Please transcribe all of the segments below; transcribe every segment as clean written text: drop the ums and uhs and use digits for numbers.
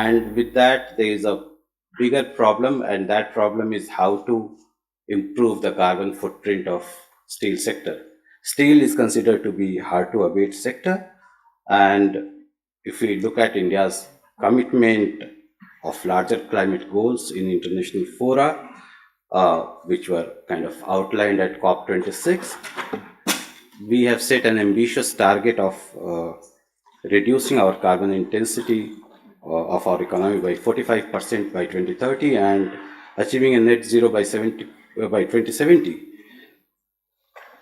And with that, there is a bigger problem, and that problem is how to improve the carbon footprint of steel sector. Steel is considered to be hard to abate sector, and if we look at India's commitment of larger climate goals in international fora, which were kind of outlined at COP26, we have set an ambitious target of reducing our carbon intensity of our economy by 45% by 2030 and achieving a net zero by 2070.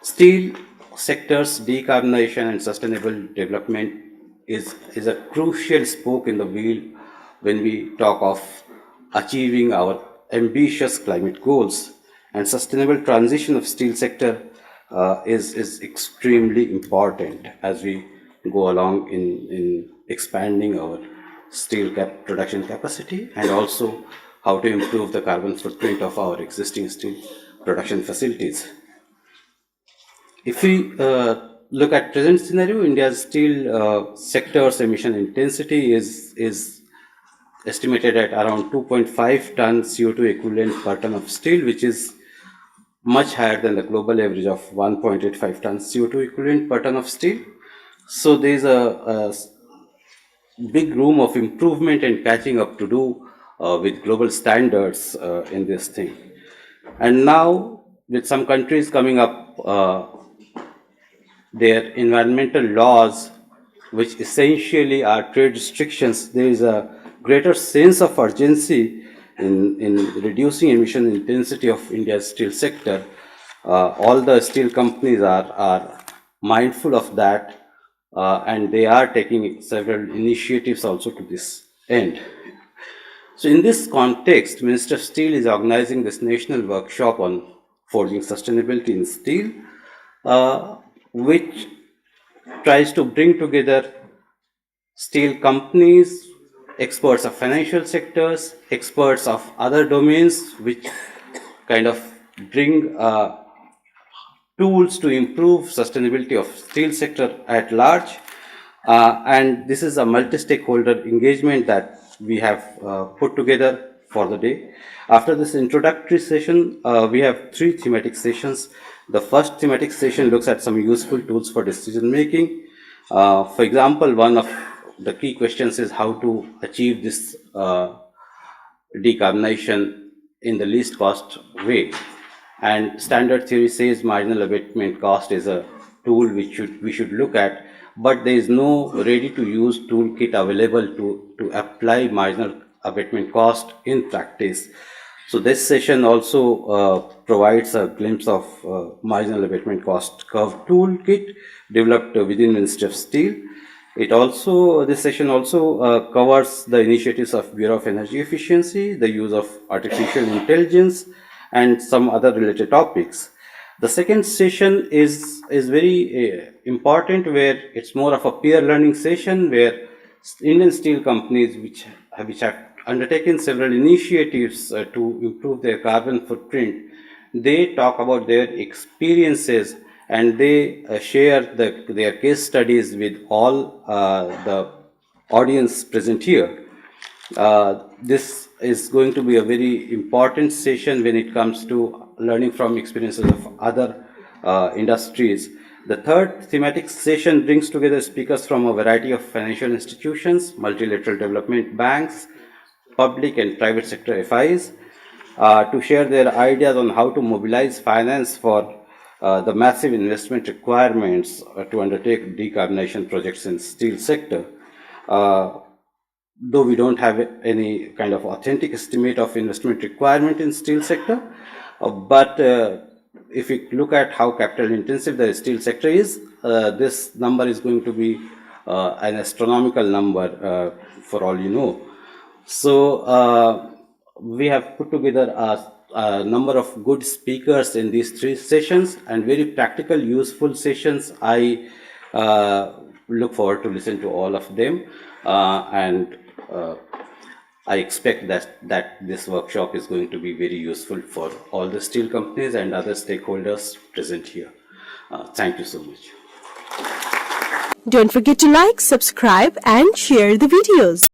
Steel sector's decarbonization and sustainable development is a crucial spoke in the wheel when we talk of achieving our ambitious climate goals, and sustainable transition of steel sector is extremely important as we go along in expanding our steel production capacity, and also how to improve the carbon footprint of our existing steel production facilities. If we look at present scenario, India's steel sector's emission intensity is estimated at around 2.5 tons CO2 equivalent per ton of steel, which is much higher than the global average of 1.85 tons CO2 equivalent per ton of steel. So there is a big room of improvement and catching up to do with global standards in this thing. And now, with some countries coming up their environmental laws, which essentially are trade restrictions, there is a greater sense of urgency in reducing emission intensity of India's steel sector. All the steel companies are mindful of that, and they are taking several initiatives also to this end. So in this context, Minister of Steel is organizing this national workshop on forging sustainability in steel, which tries to bring together steel companies, experts of financial sectors, experts of other domains, which kind of bring tools to improve sustainability of steel sector at large. And this is a multi-stakeholder engagement that we have put together for the day. After this introductory session, we have 3 thematic sessions. The first thematic session looks at some useful tools for decision making. For example, one of the key questions is how to achieve this decarbonization in the least cost way. And standard theory says marginal abatement cost is a tool which we should look at, but there is no ready to use toolkit available to apply marginal abatement cost in practice. So this session also provides a glimpse of marginal abatement cost curve toolkit developed within Ministry of Steel. This session also covers the initiatives of Bureau of Energy Efficiency, the use of artificial intelligence, and some other related topics. The second session is very important, where it's more of a peer learning session, where Indian steel companies which have undertaken several initiatives to improve their carbon footprint, they talk about their experiences and they share their case studies with all the audience present here. This is going to be a very important session when it comes to learning from experiences of other industries. The third thematic session brings together speakers from a variety of financial institutions, multilateral development banks, public and private sector FIs, to share their ideas on how to mobilize finance for the massive investment requirements to undertake decarbonization projects in steel sector. Though we don't have any kind of authentic estimate of investment requirement in steel sector, but if you look at how capital intensive the steel sector is, this number is going to be an astronomical number for all you know. So we have put together a number of good speakers in these 3 sessions, and very practical, useful sessions. I look forward to listen to all of them, and I expect that this workshop is going to be very useful for all the steel companies and other stakeholders present here. Thank you so much. Don't forget to like, subscribe, and share the videos.